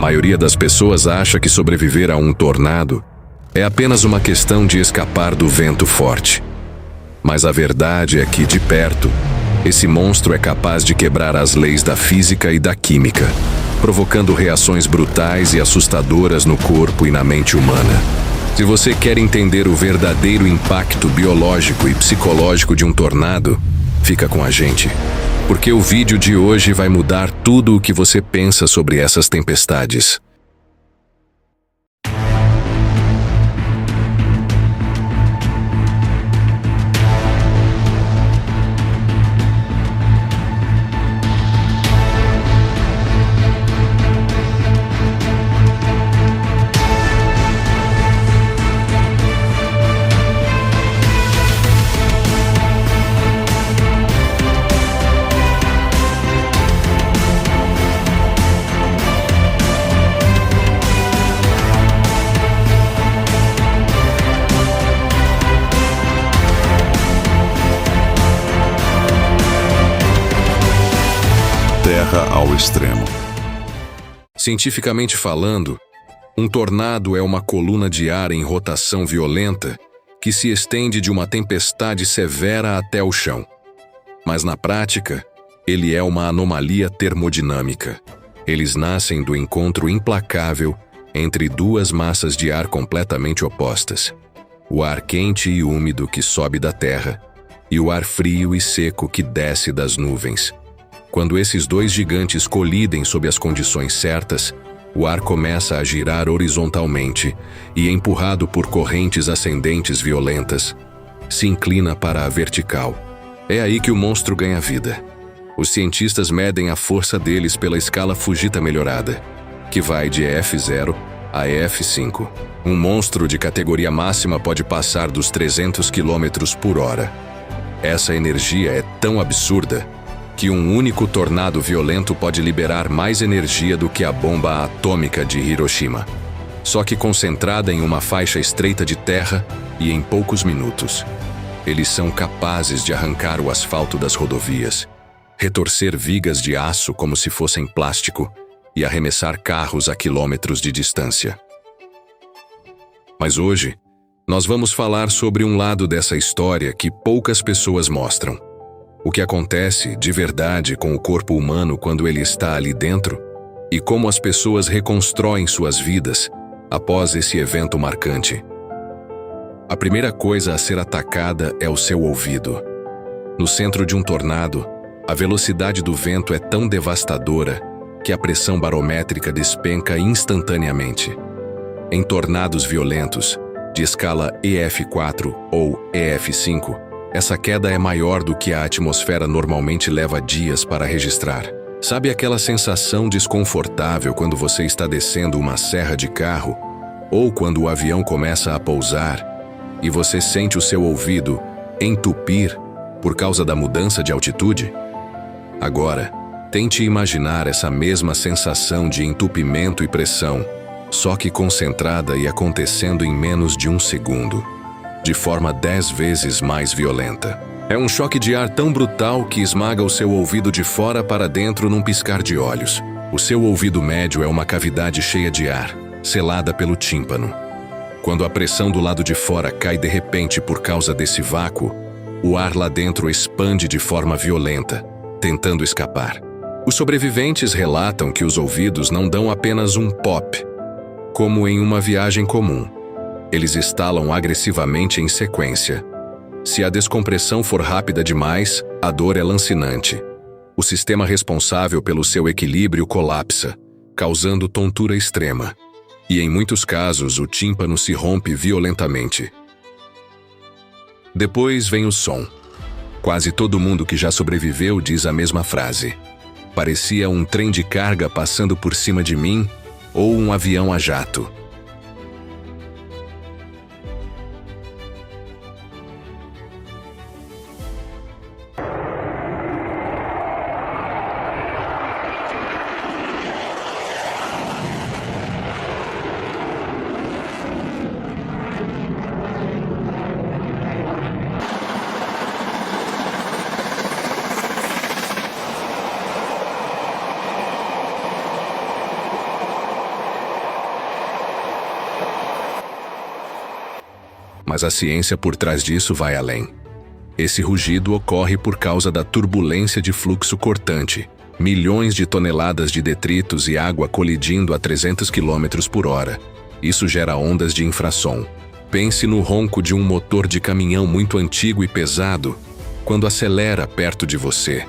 maioria das pessoas acha que sobreviver a um tornado é apenas uma questão de escapar do vento forte. Mas a verdade é que, de perto, esse monstro é capaz de quebrar as leis da física e da química, provocando reações brutais e assustadoras no corpo e na mente humana. Se você quer entender o verdadeiro impacto biológico e psicológico de um tornado, fica com a gente, porque o vídeo de hoje vai mudar tudo o que você pensa sobre essas tempestades. Terra ao extremo. Cientificamente falando, um tornado é uma coluna de ar em rotação violenta que se estende de uma tempestade severa até o chão. Mas na prática, ele é uma anomalia termodinâmica. Eles nascem do encontro implacável entre duas massas de ar completamente opostas: o ar quente e úmido que sobe da terra e o ar frio e seco que desce das nuvens. Quando esses dois gigantes colidem sob as condições certas, o ar começa a girar horizontalmente e, empurrado por correntes ascendentes violentas, se inclina para a vertical. É aí que o monstro ganha vida. Os cientistas medem a força deles pela escala Fujita melhorada, que vai de EF0 a EF5. Um monstro de categoria máxima pode passar dos 300 km por hora. Essa energia é tão absurda que um único tornado violento pode liberar mais energia do que a bomba atômica de Hiroshima, só que concentrada em uma faixa estreita de terra e em poucos minutos. Eles são capazes de arrancar o asfalto das rodovias, retorcer vigas de aço como se fossem plástico e arremessar carros a quilômetros de distância. Mas hoje, nós vamos falar sobre um lado dessa história que poucas pessoas mostram. O que acontece de verdade com o corpo humano quando ele está ali dentro e como as pessoas reconstroem suas vidas após esse evento marcante. A primeira coisa a ser atacada é o seu ouvido. No centro de um tornado, a velocidade do vento é tão devastadora que a pressão barométrica despenca instantaneamente. Em tornados violentos, de escala EF4 ou EF5, essa queda é maior do que a atmosfera normalmente leva dias para registrar. Sabe aquela sensação desconfortável quando você está descendo uma serra de carro ou quando o avião começa a pousar e você sente o seu ouvido entupir por causa da mudança de altitude? Agora, tente imaginar essa mesma sensação de entupimento e pressão, só que concentrada e acontecendo em menos de um segundo, de forma 10 vezes mais violenta. É um choque de ar tão brutal que esmaga o seu ouvido de fora para dentro num piscar de olhos. O seu ouvido médio é uma cavidade cheia de ar, selada pelo tímpano. Quando a pressão do lado de fora cai de repente por causa desse vácuo, o ar lá dentro expande de forma violenta, tentando escapar. Os sobreviventes relatam que os ouvidos não dão apenas um pop, como em uma viagem comum. Eles estalam agressivamente em sequência. Se a descompressão for rápida demais, a dor é lancinante. O sistema responsável pelo seu equilíbrio colapsa, causando tontura extrema. E em muitos casos, o tímpano se rompe violentamente. Depois vem o som. Quase todo mundo que já sobreviveu diz a mesma frase. Parecia um trem de carga passando por cima de mim ou um avião a jato. Mas a ciência por trás disso vai além. Esse rugido ocorre por causa da turbulência de fluxo cortante, milhões de toneladas de detritos e água colidindo a 300 km por hora. Isso gera ondas de infrassom. Pense no ronco de um motor de caminhão muito antigo e pesado quando acelera perto de você,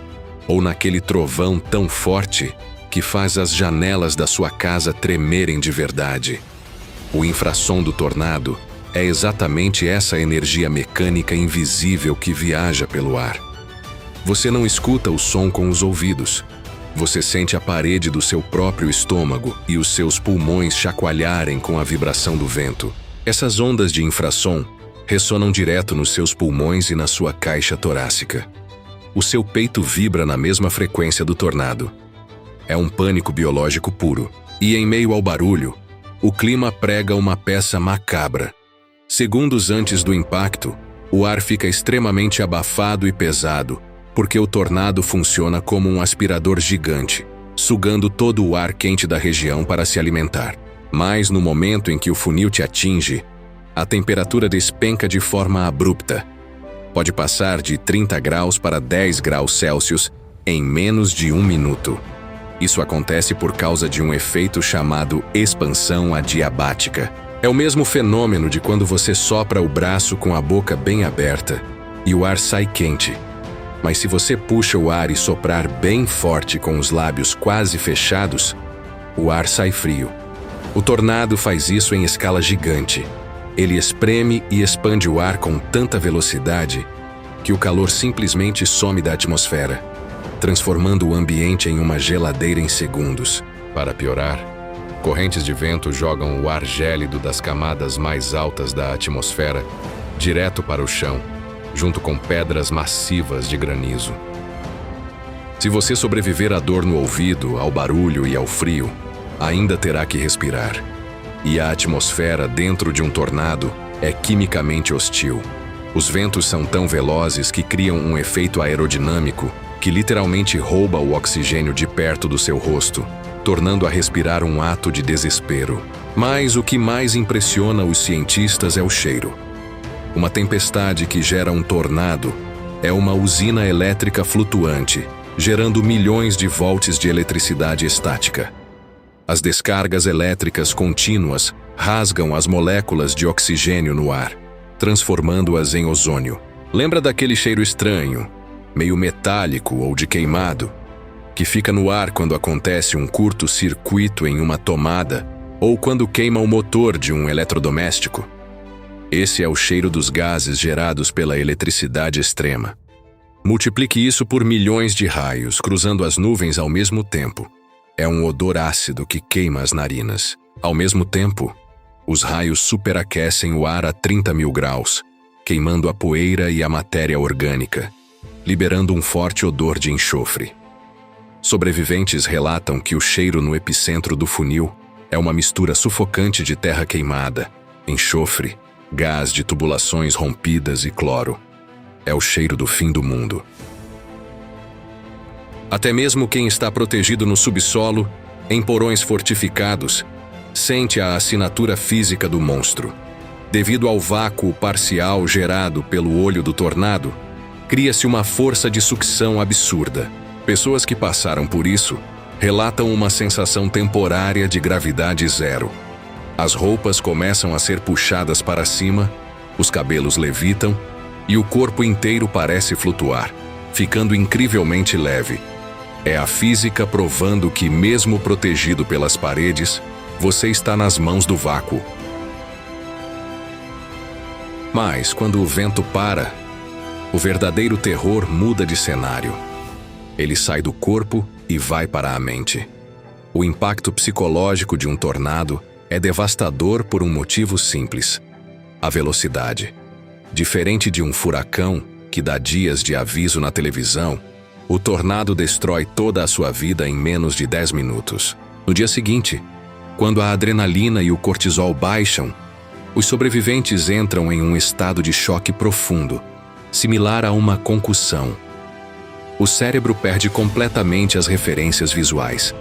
ou naquele trovão tão forte que faz as janelas da sua casa tremerem de verdade. O infrassom do tornado é exatamente essa energia mecânica invisível que viaja pelo ar. Você não escuta o som com os ouvidos. Você sente a parede do seu próprio estômago e os seus pulmões chacoalharem com a vibração do vento. Essas ondas de infrassom ressonam direto nos seus pulmões e na sua caixa torácica. O seu peito vibra na mesma frequência do tornado. É um pânico biológico puro. E em meio ao barulho, o clima prega uma peça macabra. Segundos antes do impacto, o ar fica extremamente abafado e pesado, porque o tornado funciona como um aspirador gigante, sugando todo o ar quente da região para se alimentar. Mas no momento em que o funil te atinge, a temperatura despenca de forma abrupta. Pode passar de 30 graus para 10 graus Celsius em menos de 1 minuto. Isso acontece por causa de um efeito chamado expansão adiabática. É o mesmo fenômeno de quando você sopra o braço com a boca bem aberta e o ar sai quente. Mas se você puxa o ar e soprar bem forte com os lábios quase fechados, o ar sai frio. O tornado faz isso em escala gigante. Ele espreme e expande o ar com tanta velocidade que o calor simplesmente some da atmosfera, transformando o ambiente em uma geladeira em segundos. Para piorar, correntes de vento jogam o ar gélido das camadas mais altas da atmosfera direto para o chão, junto com pedras massivas de granizo. Se você sobreviver à dor no ouvido, ao barulho e ao frio, ainda terá que respirar. E a atmosfera dentro de um tornado é quimicamente hostil. Os ventos são tão velozes que criam um efeito aerodinâmico que literalmente rouba o oxigênio de perto do seu rosto, tornando a respirar um ato de desespero. Mas o que mais impressiona os cientistas é o cheiro. Uma tempestade que gera um tornado é uma usina elétrica flutuante, gerando milhões de volts de eletricidade estática. As descargas elétricas contínuas rasgam as moléculas de oxigênio no ar, transformando-as em ozônio. Lembra daquele cheiro estranho, meio metálico ou de queimado, que fica no ar quando acontece um curto-circuito em uma tomada ou quando queima o motor de um eletrodoméstico? Esse é o cheiro dos gases gerados pela eletricidade extrema. Multiplique isso por milhões de raios cruzando as nuvens ao mesmo tempo. É um odor ácido que queima as narinas. Ao mesmo tempo, os raios superaquecem o ar a 30 mil graus, queimando a poeira e a matéria orgânica, liberando um forte odor de enxofre. Sobreviventes relatam que o cheiro no epicentro do funil é uma mistura sufocante de terra queimada, enxofre, gás de tubulações rompidas e cloro. É o cheiro do fim do mundo. Até mesmo quem está protegido no subsolo, em porões fortificados, sente a assinatura física do monstro. Devido ao vácuo parcial gerado pelo olho do tornado, cria-se uma força de sucção absurda. Pessoas que passaram por isso relatam uma sensação temporária de gravidade zero. As roupas começam a ser puxadas para cima, os cabelos levitam e o corpo inteiro parece flutuar, ficando incrivelmente leve. É a física provando que, mesmo protegido pelas paredes, você está nas mãos do vácuo. Mas, quando o vento para, o verdadeiro terror muda de cenário. Ele sai do corpo e vai para a mente. O impacto psicológico de um tornado é devastador por um motivo simples: a velocidade. Diferente de um furacão, que dá dias de aviso na televisão, o tornado destrói toda a sua vida em menos de 10 minutos. No dia seguinte, quando a adrenalina e o cortisol baixam, os sobreviventes entram em um estado de choque profundo, similar a uma concussão. O cérebro perde completamente as referências visuais.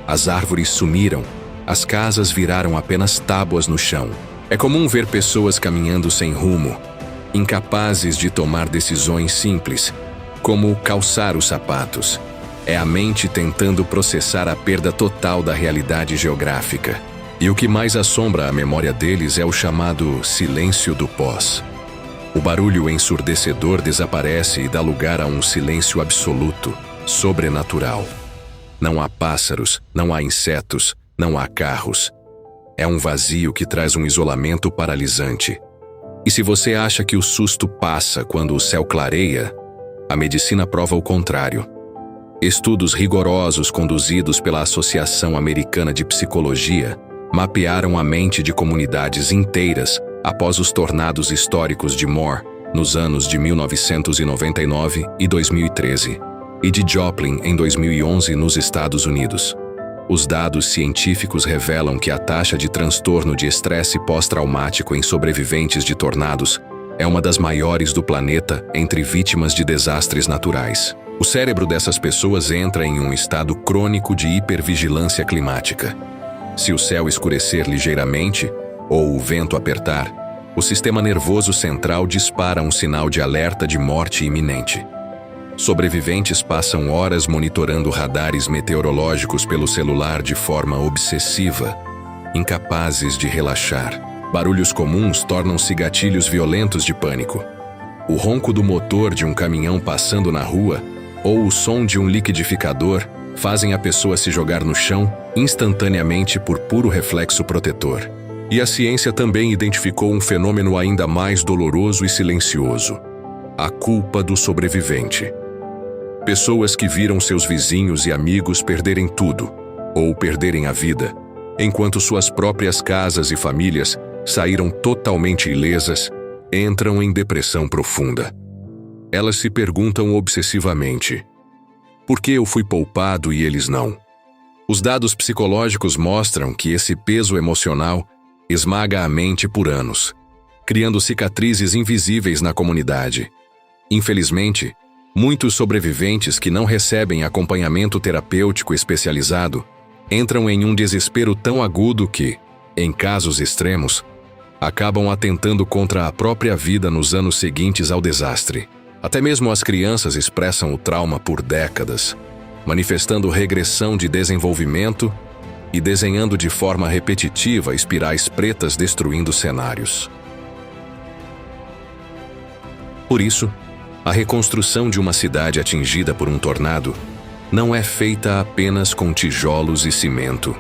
As árvores sumiram, as casas viraram apenas tábuas no chão, É comum ver pessoas caminhando sem rumo, incapazes de tomar decisões simples, como calçar os sapatos. É a mente tentando processar a perda total da realidade geográfica. E o que mais assombra a memória deles é o chamado silêncio do pós. O barulho ensurdecedor desaparece e dá lugar a um silêncio absoluto, sobrenatural. Não há pássaros, não há insetos, não há carros. É um vazio que traz um isolamento paralisante. E se você acha que o susto passa quando o céu clareia, a medicina prova o contrário. Estudos rigorosos conduzidos pela Associação Americana de Psicologia mapearam a mente de comunidades inteiras após os tornados históricos de Moore, nos anos de 1999 e 2013, e de Joplin em 2011 nos Estados Unidos. Os dados científicos revelam que a taxa de transtorno de estresse pós-traumático em sobreviventes de tornados é uma das maiores do planeta entre vítimas de desastres naturais. O cérebro dessas pessoas entra em um estado crônico de hipervigilância climática. Se o céu escurecer ligeiramente, ou o vento apertar, o sistema nervoso central dispara um sinal de alerta de morte iminente. Sobreviventes passam horas monitorando radares meteorológicos pelo celular de forma obsessiva, incapazes de relaxar. Barulhos comuns tornam-se gatilhos violentos de pânico. O ronco do motor de um caminhão passando na rua ou o som de um liquidificador fazem a pessoa se jogar no chão instantaneamente por puro reflexo protetor. E a ciência também identificou um fenômeno ainda mais doloroso e silencioso: a culpa do sobrevivente. Pessoas que viram seus vizinhos e amigos perderem tudo, ou perderem a vida, enquanto suas próprias casas e famílias saíram totalmente ilesas, entram em depressão profunda. Elas se perguntam obsessivamente: por que eu fui poupado e eles não? Os dados psicológicos mostram que esse peso emocional esmaga a mente por anos, criando cicatrizes invisíveis na comunidade. Infelizmente, muitos sobreviventes que não recebem acompanhamento terapêutico especializado entram em um desespero tão agudo que, em casos extremos, acabam atentando contra a própria vida nos anos seguintes ao desastre. Até mesmo as crianças expressam o trauma por décadas, manifestando regressão de desenvolvimento e desenhando de forma repetitiva espirais pretas destruindo cenários. Por isso, a reconstrução de uma cidade atingida por um tornado não é feita apenas com tijolos e cimento.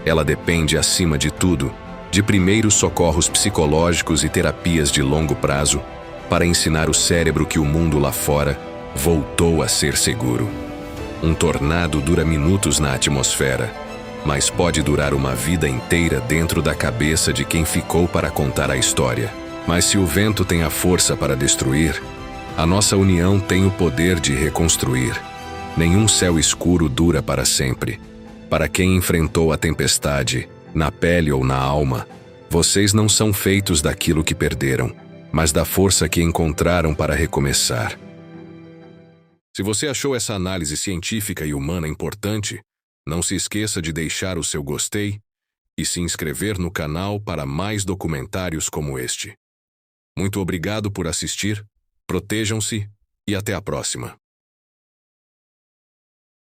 Ela depende, acima de tudo, de primeiros socorros psicológicos e terapias de longo prazo para ensinar o cérebro que o mundo lá fora voltou a ser seguro. Um tornado dura minutos na atmosfera, mas pode durar uma vida inteira dentro da cabeça de quem ficou para contar a história. Mas se o vento tem a força para destruir, a nossa união tem o poder de reconstruir. Nenhum céu escuro dura para sempre. Para quem enfrentou a tempestade, na pele ou na alma, vocês não são feitos daquilo que perderam, mas da força que encontraram para recomeçar. Se você achou essa análise científica e humana importante, não se esqueça de deixar o seu gostei e se inscrever no canal para mais documentários como este. Muito obrigado por assistir, protejam-se e até a próxima.